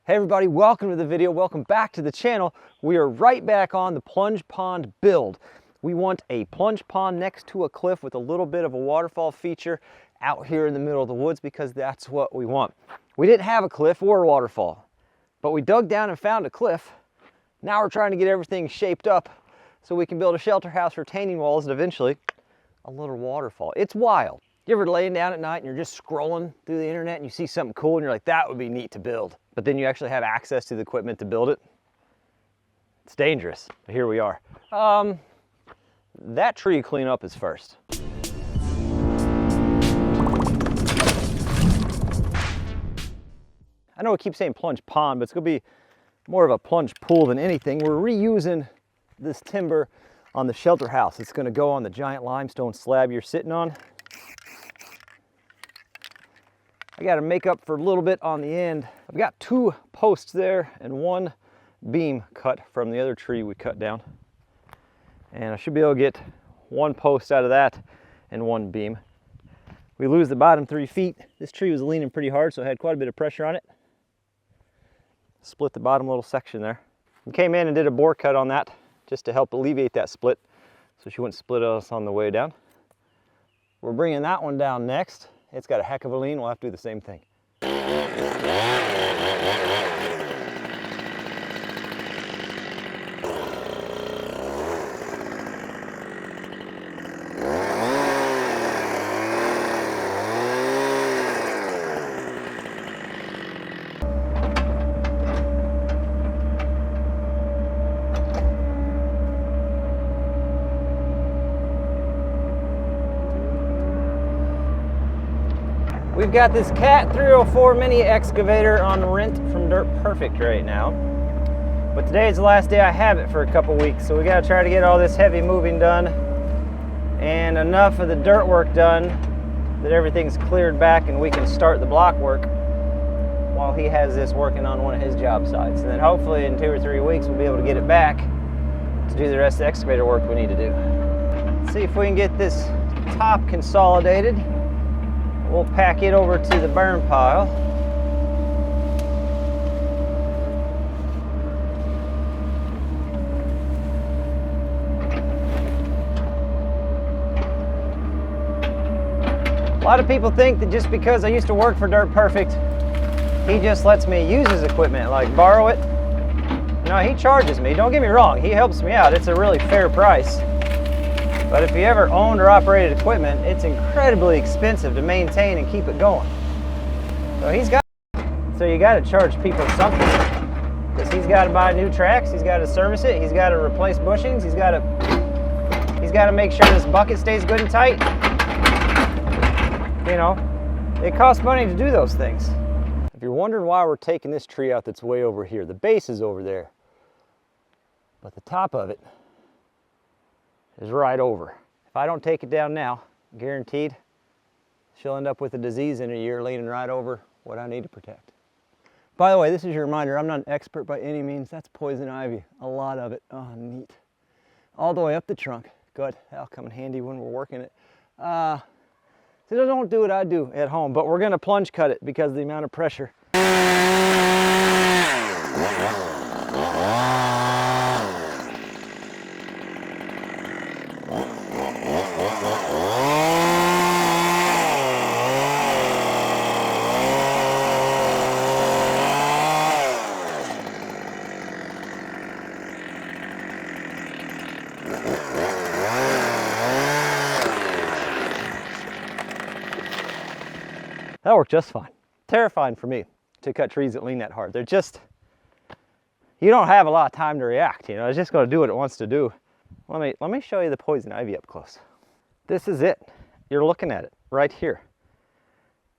Hey everybody, welcome to the video. Welcome back to the channel. We are right back on the plunge pond build. We want a plunge pond next to a cliff with a little bit of a waterfall feature out here in the middle of the woods because that's what we want. We didn't have a cliff or a waterfall, but we dug down and found a cliff. Now we're trying to get everything shaped up so we can build a shelter house, retaining walls, and eventually a little waterfall. It's wild. You ever laying down at night and you're just scrolling through the internet and you see something cool and you're like, that would be neat to build. But then you actually have access to the equipment to build it. It's dangerous, but here we are. That tree cleanup is first. I know I keep saying plunge pond, but it's gonna be more of a plunge pool than anything. We're reusing this timber on the shelter house. It's gonna go on the giant limestone slab you're sitting on. I got to make up for a little bit on the end. I've got 2 posts there and 1 beam cut from the other tree we cut down. And I should be able to get 1 post out of that and 1 beam. We lose the bottom 3 feet. This tree was leaning pretty hard, so it had quite a bit of pressure on it. Split the bottom little section there. We came in and did a bore cut on that just to help alleviate that split so she wouldn't split us on the way down. We're bringing that one down next. It's got a heck of a lean. We'll have to do the same thing. We've got this Cat 304 mini excavator on rent from Dirt Perfect right now. But today is the last day I have it for a couple weeks, so we gotta try to get all this heavy moving done and enough of the dirt work done that everything's cleared back and we can start the block work while he has this working on one of his job sites. And then hopefully in 2 or 3 weeks we'll be able to get it back to do the rest of the excavator work we need to do. Let's see if we can get this top consolidated. We'll pack it over to the burn pile. A lot of people think that just because I used to work for Dirt Perfect, he just lets me use his equipment, like borrow it. No, he charges me. Don't get me wrong, he helps me out. It's a really fair price. But if you ever owned or operated equipment, it's incredibly expensive to maintain and keep it going. So you got to charge people something, because he's got to buy new tracks, he's got to service it, he's got to replace bushings, he's got to make sure this bucket stays good and tight. You know, it costs money to do those things. If you're wondering why we're taking this tree out that's way over here, the base is over there, but the top of it is right over. If I don't take it down now, guaranteed she'll end up with a disease in a year leaning right over what I need to protect. By the way, this is your reminder, I'm not an expert by any means. That's poison ivy, a lot of it. Oh, neat. All the way up the trunk. Good, that'll come in handy when we're working it. So don't do what I do at home, but we're gonna plunge cut it because of the amount of pressure. That worked just fine. Terrifying for me to cut trees that lean that hard. They're just, you don't have a lot of time to react, you know. It's just gonna do what it wants to do. Let me show you the poison ivy up close. This is it. You're looking at it right here.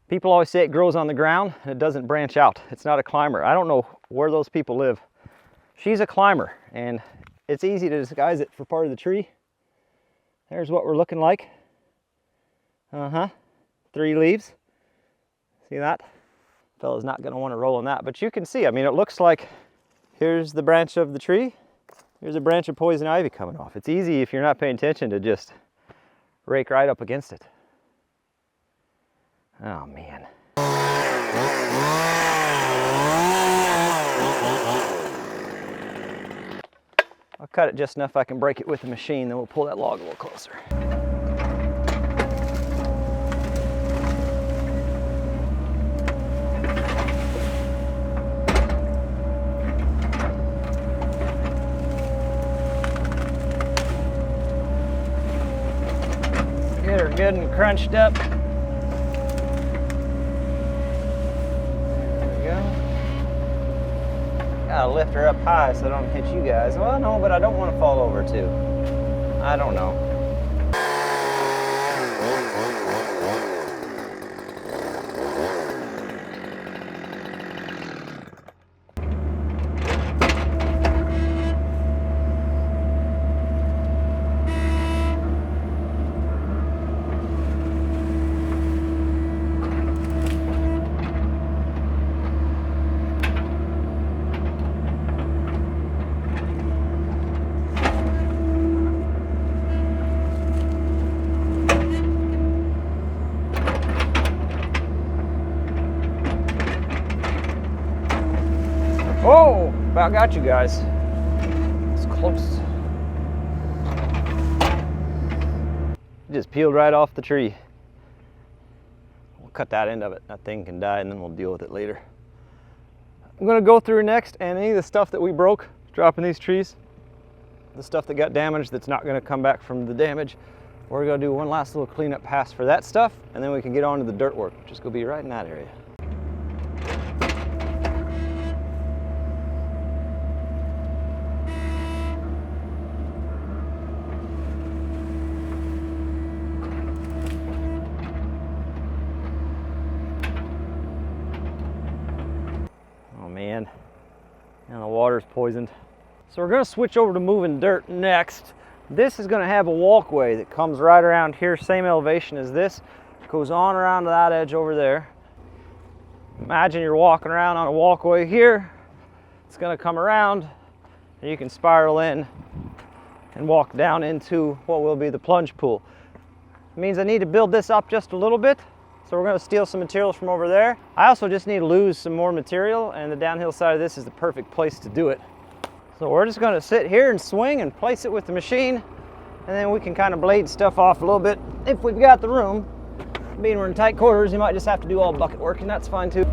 People always say it grows on the ground and it doesn't branch out. It's not a climber. I don't know where those people live. She's a climber and it's easy to disguise it for part of the tree. There's what we're looking like. 3 leaves. See that? Fella's not going to want to roll on that, but you can see, I mean, it looks like here's the branch of the tree. Here's a branch of poison ivy coming off. It's easy if you're not paying attention to just rake right up against it. Oh man. cut it just enough I can break it with the machine, then we'll pull that log a little closer. Get her good and crunched up. Gotta lift her up high so I don't hit you guys. Well, no, but I don't want to fall over too. I don't know. Oh, about got you guys. It's close. It just peeled right off the tree. We'll cut that end of it. That thing can die and then we'll deal with it later. I'm gonna go through next and any of the stuff that we broke dropping these trees, the stuff that got damaged that's not gonna come back from the damage, we're gonna do one last little cleanup pass for that stuff and then we can get on to the dirt work, which is gonna be right in that area. Man, and the water's poisoned. So we're going to switch over to moving dirt next. This is going to have a walkway that comes right around here, same elevation as this, goes on around to that edge over there. Imagine you're walking around on a walkway here. It's going to come around and you can spiral in and walk down into what will be the plunge pool. It means I need to build this up just a little bit. So we're going to steal some materials from over there. I also just need to lose some more material, and the downhill side of this is the perfect place to do it. So we're just going to sit here and swing and place it with the machine, and then we can kind of blade stuff off a little bit if we've got the room. Being we're in tight quarters, you might just have to do all bucket work, and that's fine too.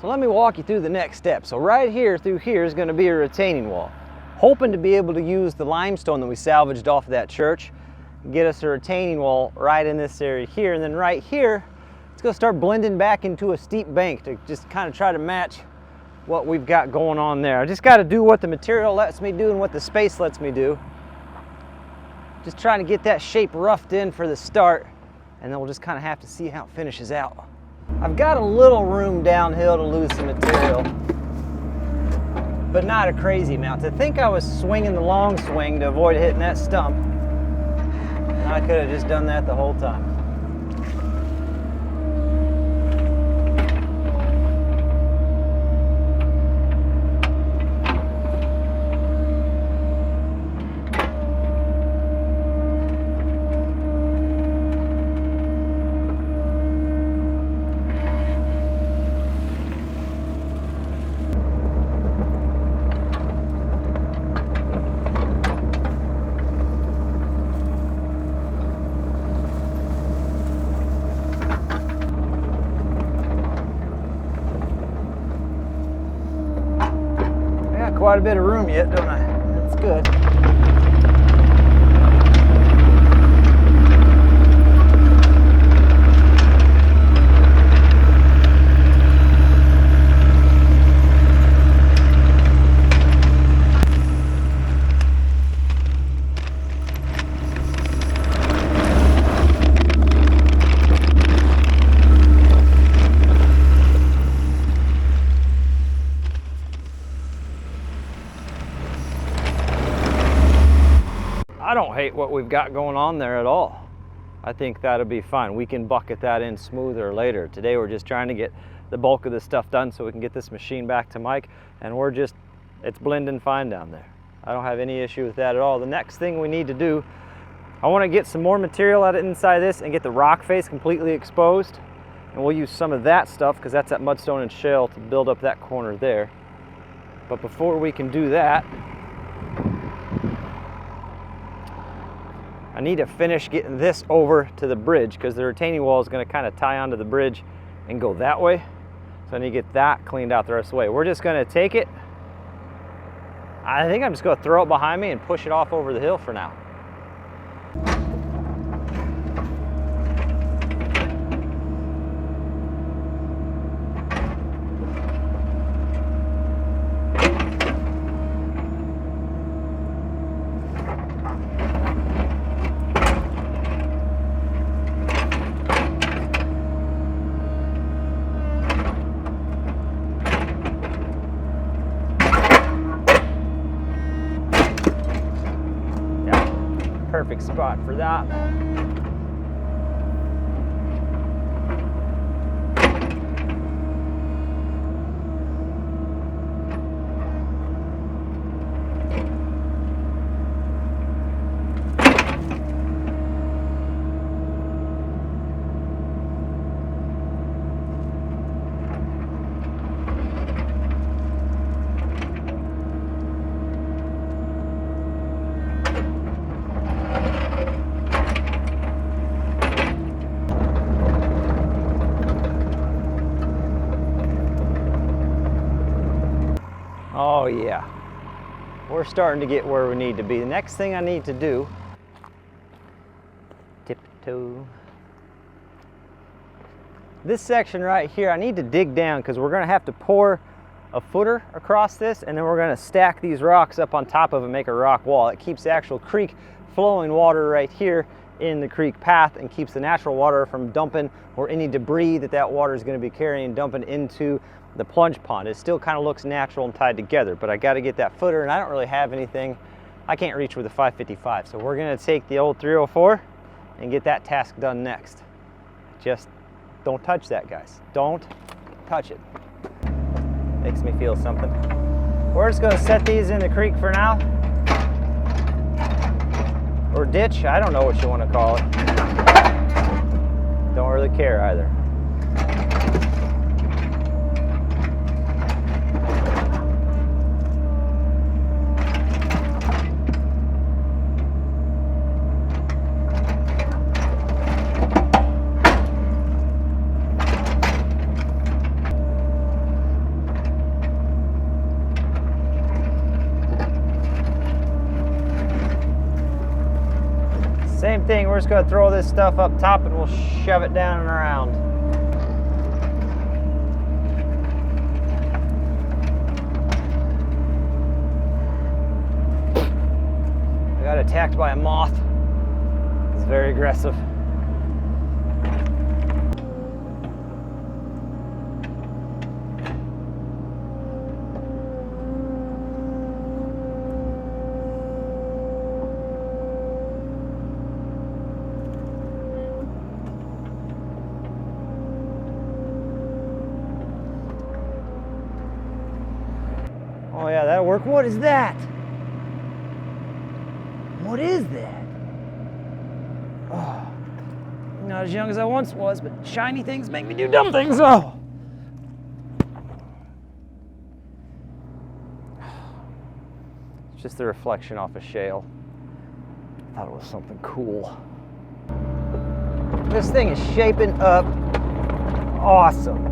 So let me walk you through the next step. So right here through here is going to be a retaining wall. Hoping to be able to use the limestone that we salvaged off of that church, get us a retaining wall right in this area here, and then right here it's going to start blending back into a steep bank to just kind of try to match what we've got going on there. I just got to do what the material lets me do and what the space lets me do. Just trying to get that shape roughed in for the start, and then we'll just kind of have to see how it finishes out. I've got a little room downhill to lose some material, but not a crazy amount. I think I was swinging the long swing to avoid hitting that stump, and I could have just done that the whole time. quite a bit of room yet, don't I? That's good. I don't hate what we've got going on there at all. I think that'll be fine. We can bucket that in smoother later. Today we're just trying to get the bulk of this stuff done so we can get this machine back to Mike, and it's blending fine down there. I don't have any issue with that at all. The next thing we need to do, I want to get some more material out of inside this and get the rock face completely exposed, and we'll use some of that stuff because that's that mudstone and shale to build up that corner there. But before we can do that, I need to finish getting this over to the bridge because the retaining wall is going to kind of tie onto the bridge and go that way. So I need to get that cleaned out the rest of the way. We're just going to take it. I think I'm just going to throw it behind me and push it off over the hill for now. Perfect spot for that. Oh yeah, we're starting to get where we need to be. The next thing I need to do, tiptoe. This section right here, I need to dig down because we're gonna have to pour a footer across this, and then we're gonna stack these rocks up on top of it and make a rock wall. It keeps the actual creek flowing water right here in the creek path and keeps the natural water from dumping, or any debris that water is gonna be carrying and dumping into the plunge pond. It still kind of looks natural and tied together, but I got to get that footer, and I don't really have anything. I can't reach with a 555, so we're going to take the old 304 and get that task done next. Just don't touch that, guys. Don't touch it. Makes me feel something. We're just going to set these in the creek for now, or ditch. I don't know what you want to call it. Don't really care either. Same thing, we're just going to throw this stuff up top and we'll shove it down and around. I got attacked by a moth. It's very aggressive. Oh yeah, that'll work. What is that? What is that? Oh, not as young as I once was, but shiny things make me do dumb things. Oh. It's just the reflection off a shale. I thought it was something cool. This thing is shaping up awesome.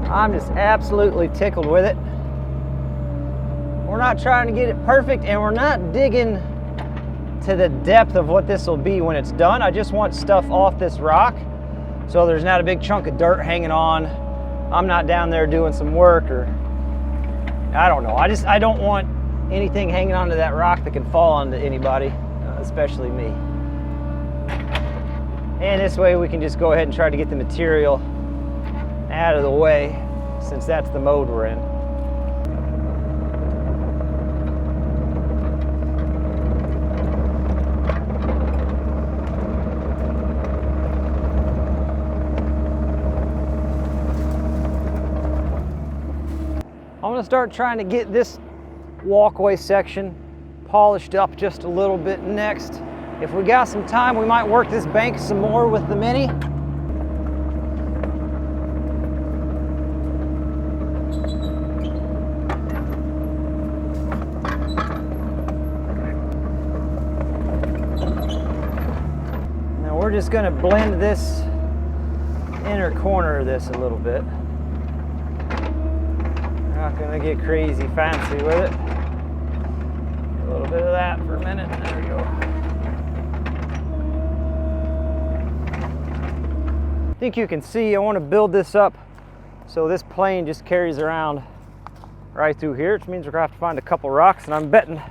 I'm just absolutely tickled with it. We're not trying to get it perfect, and we're not digging to the depth of what this will be when it's done. I just want stuff off this rock so there's not a big chunk of dirt hanging on. I'm not down there doing some work, or I don't know. I don't want anything hanging onto that rock that can fall onto anybody, especially me. And this way we can just go ahead and try to get the material out of the way, since that's the mode we're in. I'm gonna start trying to get this walkway section polished up just a little bit next. If we got some time, we might work this bank some more with the Mini. Now we're just gonna blend this inner corner of this a little bit. Not gonna get crazy fancy with it. A little bit of that for a minute. There we go. I think you can see I want to build this up so this plane just carries around right through here, which means we're gonna have to find a couple rocks, and I'm betting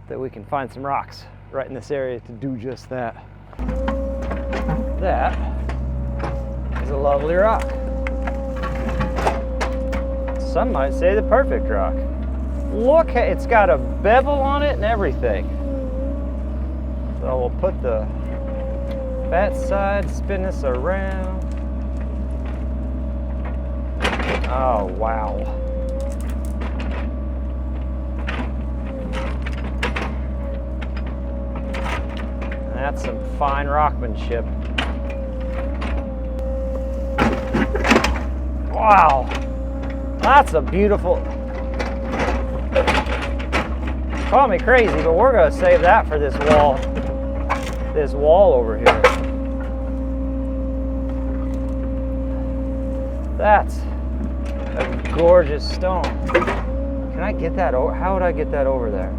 that we can find some rocks right in this area to do just that. That is a lovely rock. Some might say the perfect rock. Look, it's got a bevel on it and everything. So we'll put the fat side, spin this around. Oh, wow. That's some fine rockmanship. Wow. That's a beautiful, call me crazy, but we're gonna save that for this wall over here. That's a gorgeous stone. Can I get that over? How would I get that over there?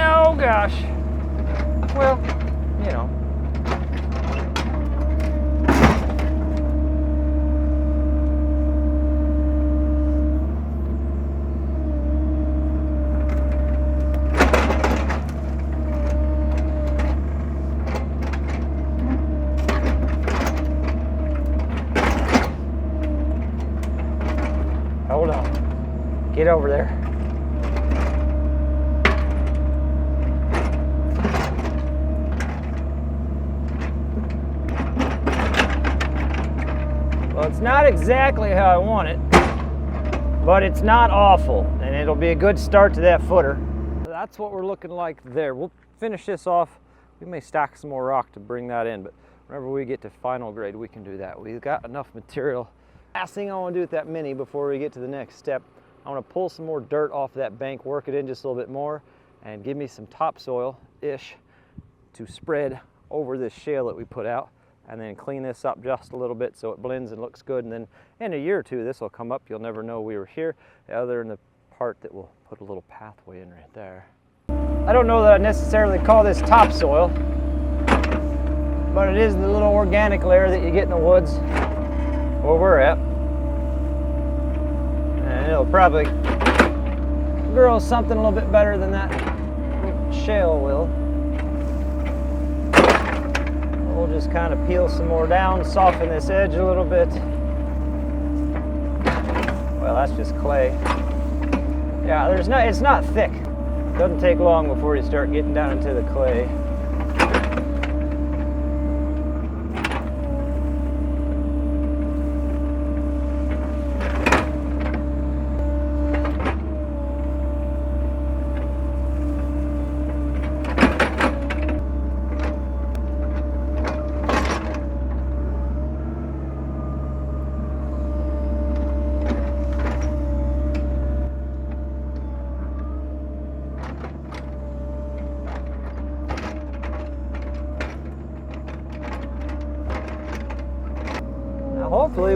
Oh gosh. Well, you know. Hold on. Get over there. Well, it's not exactly how I want it, but it's not awful, and it'll be a good start to that footer. That's what we're looking like there. We'll finish this off. We may stack some more rock to bring that in, but whenever we get to final grade, we can do that. We've got enough material. Last thing I want to do with that Mini before we get to the next step, I want to pull some more dirt off that bank, work it in just a little bit more, and give me some topsoil-ish to spread over this shale that we put out, and then clean this up just a little bit so it blends and looks good. And then in a year or two, this will come up. You'll never know we were here, other than the part that we'll put a little pathway in right there. I don't know that I necessarily call this topsoil, but it is the little organic layer that you get in the woods where we're at. And it'll probably grow something a little bit better than that shale will. We'll just kind of peel some more down, soften this edge a little bit. Well, that's just clay. Yeah, it's not thick. Doesn't take long before you start getting down into the clay.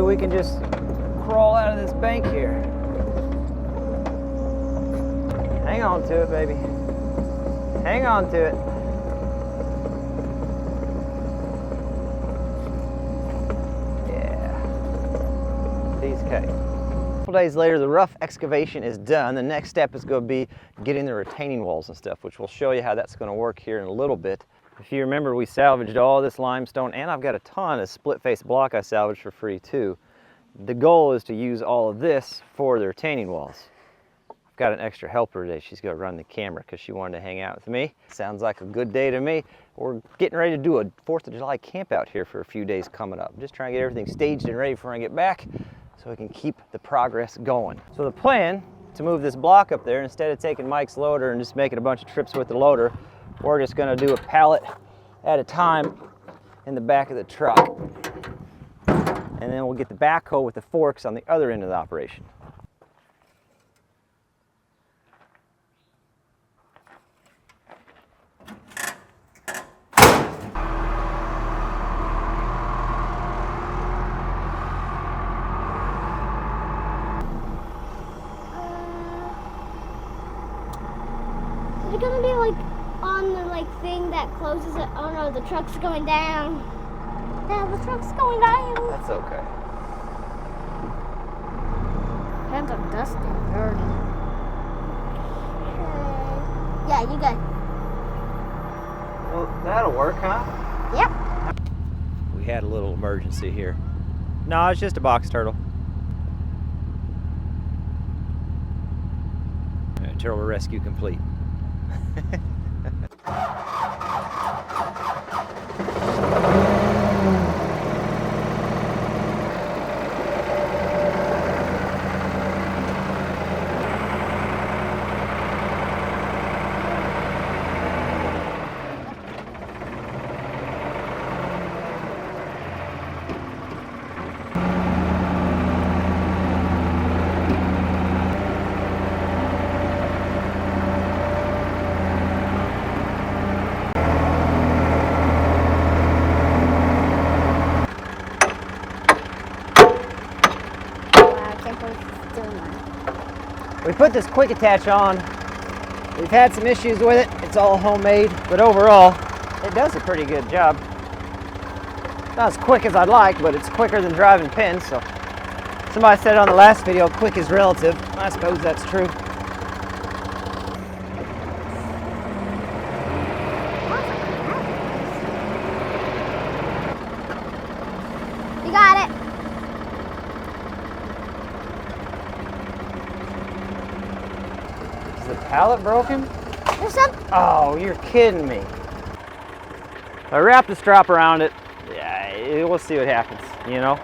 we can just crawl out of this bank here. Hang on to it, baby. Hang on to it. Yeah. Piece of cake. A couple days later, the rough excavation is done. The next step is going to be getting the retaining walls and stuff, which we'll show you how that's going to work here in a little bit. If you remember, we salvaged all this limestone, and I've got a ton of split face block I salvaged for free too. The goal is to use all of this for the retaining walls. I've got an extra helper today. She's going to run the camera because she wanted to hang out with me. Sounds like a good day to me. We're getting ready to do a 4th of July camp out here for a few days coming up. Just trying to get everything staged and ready before I get back so we can keep the progress going. So the plan to move this block up there, instead of taking Mike's loader and just making a bunch of trips with the loader, we're just going to do a pallet at a time in the back of the truck. And then we'll get the backhoe with the forks on the other end of the operation. Is it gonna be like on the thing that closes it? Oh no, the truck's going down. Yeah, the truck's going down. That's okay. Hands are dusty and dirty. Yeah, you good. Well, that'll work, huh? Yep. We had a little emergency here. No, it's just a box turtle. Turtle rescue complete. We put this quick attach on. We've had some issues with it. It's all homemade, but overall, it does a pretty good job. Not as quick as I'd like, but it's quicker than driving pins. So somebody said on the last video, quick is relative. I suppose that's true. You got it. Is the pallet broken? There's some. Oh, you're kidding me. I wrapped the strap around it. Yeah, we'll see what happens, you know.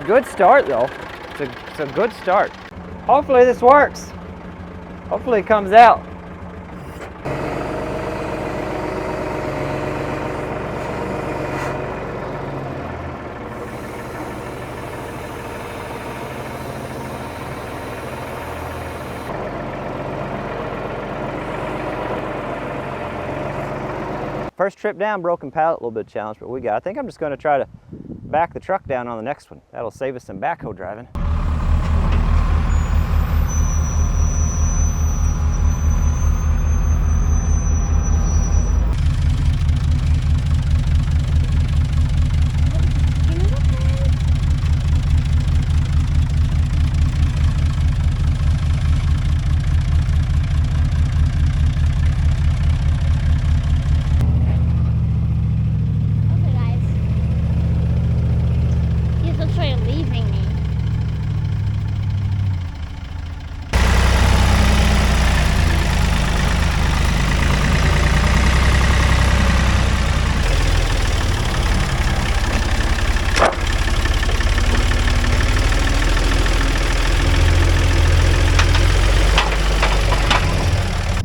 Good start though. It's a good start. Hopefully this works. Hopefully it comes out. First trip down, broken pallet, a little bit of challenge, but we got it. I think I'm just going to try to back the truck down on the next one. That'll save us some backhoe driving.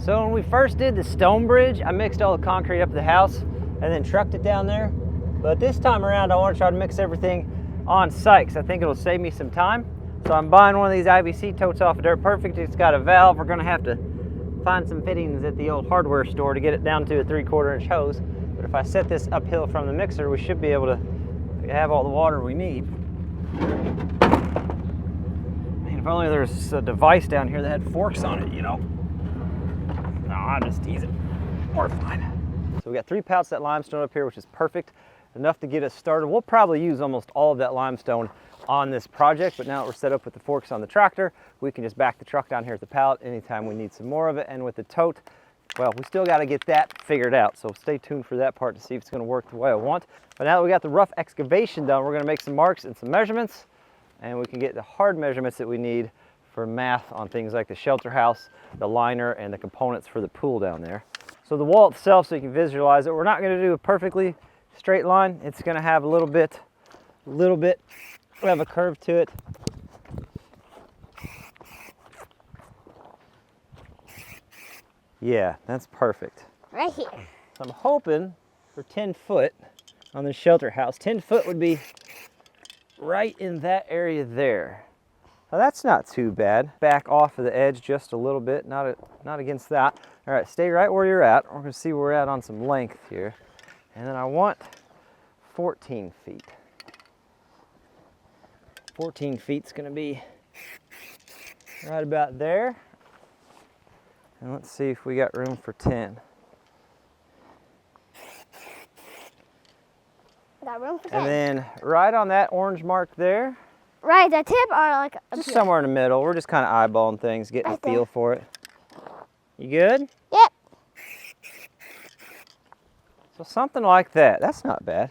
So when we first did the stone bridge, I mixed all the concrete up at the house and then trucked it down there. But this time around, I want to try to mix everything on site because I think it'll save me some time. So I'm buying one of these IBC totes off of Dirt Perfect. It's got a valve. We're going to have to find some fittings at the old hardware store to get it down to a 3/4 inch hose. But if I set this uphill from the mixer, we should be able to have all the water we need. Man, if only there was a device down here that had forks on it, you know. No, I'll just ease it. We're fine. So we got 3 pallets of that limestone up here, which is perfect. Enough to get us started. We'll probably use almost all of that limestone on this project, but now that we're set up with the forks on the tractor, we can just back the truck down here at the pallet anytime we need some more of it. And with the tote, well, we still got to get that figured out, so stay tuned for that part to see if it's going to work the way I want. But now that we got the rough excavation done, we're going to make some marks and some measurements, and we can get the hard measurements that we need for math on things like the shelter house, the liner, and the components for the pool down there. So the wall itself, so you can visualize it, we're not going to do a perfectly straight line. It's going to have a little bit of a curve to it. Yeah, that's perfect. Right here. So I'm hoping for 10 foot on the shelter house. 10 foot would be right in that area there. Now that's not too bad. Back off of the edge just a little bit, not against that. All right, stay right where you're at. We're gonna see where we're at on some length here. And then I want 14 feet. 14 feet's gonna be right about there. And let's see if we got room for 10. Got room for 10. And then right on that orange mark there, Right, the tip or like up just here? somewhere in the middle. We're just kind of eyeballing things, getting Right a feel there. for it. You good? Yep. So something like that. That's not bad.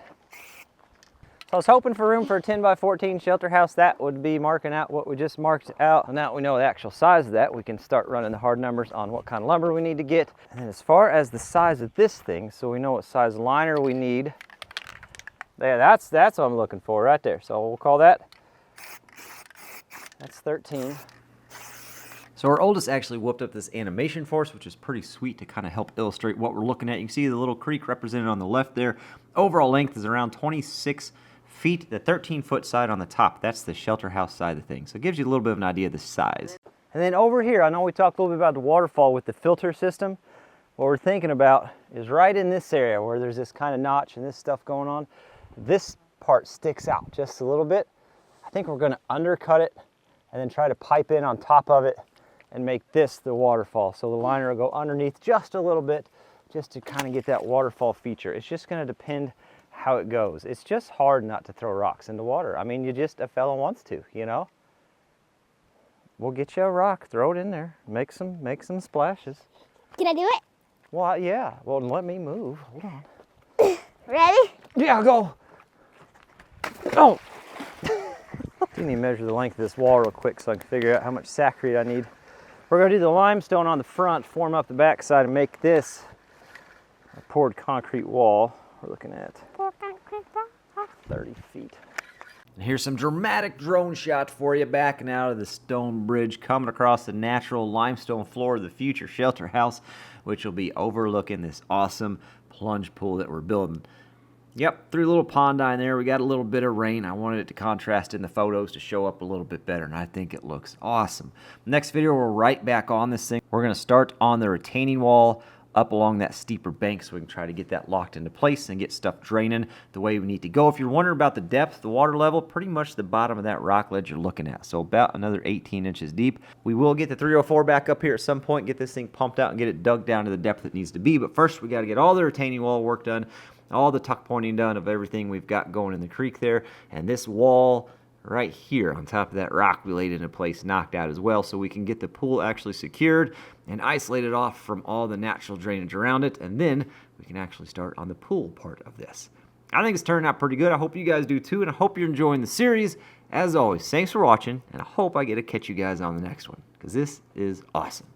So I was hoping for room for a 10 by 14 shelter house. That would be marking out what we just marked out. And now that we know the actual size of that, we can start running the hard numbers on what kind of lumber we need to get. And then as far as the size of this thing, so we know what size liner we need. Yeah, that's what I'm looking for right there. So we'll call that. That's 13. So our oldest actually whooped up this animation for us, which is pretty sweet to kind of help illustrate what we're looking at. You can see the little creek represented on the left there. Overall length is around 26 feet. The 13-foot side on the top, that's the shelter house side of the thing. So it gives you a little bit of an idea of the size. And then over here, I know we talked a little bit about the waterfall with the filter system. What we're thinking about is right in this area where there's this kind of notch and this stuff going on. This part sticks out just a little bit. I think we're going to undercut it and then try to pipe in on top of it and make this the waterfall. So the liner will go underneath just a little bit just to kind of get that waterfall feature. It's just going to depend how it goes. It's just hard not to throw rocks into water. I mean, a fella wants to, you know. We'll get you a rock, throw it in there, make some splashes. Can I do it? Well, yeah. Well, let me move. Hold on. Ready? Yeah, go. Oh. You need to measure the length of this wall real quick so I can figure out how much saccharine I need. We're going to do the limestone on the front, form up the back side, and make this a poured concrete wall. We're looking at 30 feet. And here's some dramatic drone shots for you, backing out of the stone bridge, coming across the natural limestone floor of the future shelter house, which will be overlooking this awesome plunge pool that we're building. Yep, threw a little pond down there. We got a little bit of rain. I wanted it to contrast in the photos to show up a little bit better, and I think it looks awesome. Next video, we're right back on this thing. We're going to start on the retaining wall up along that steeper bank so we can try to get that locked into place and get stuff draining the way we need to go. If you're wondering about the depth, the water level, pretty much the bottom of that rock ledge you're looking at. So about another 18 inches deep. We will get the 304 back up here at some point, get this thing pumped out and get it dug down to the depth it needs to be. But first, we got to get all the retaining wall work done, all the tuck pointing done of everything we've got going in the creek there. And this wall right here on top of that rock we laid into place, knocked out as well, so we can get the pool actually secured and isolated off from all the natural drainage around it, and then we can actually start on the pool part of this. I think it's turned out pretty good. I hope you guys do too, and I hope you're enjoying the series. As always, thanks for watching, and I hope I get to catch you guys on the next one, because this is awesome.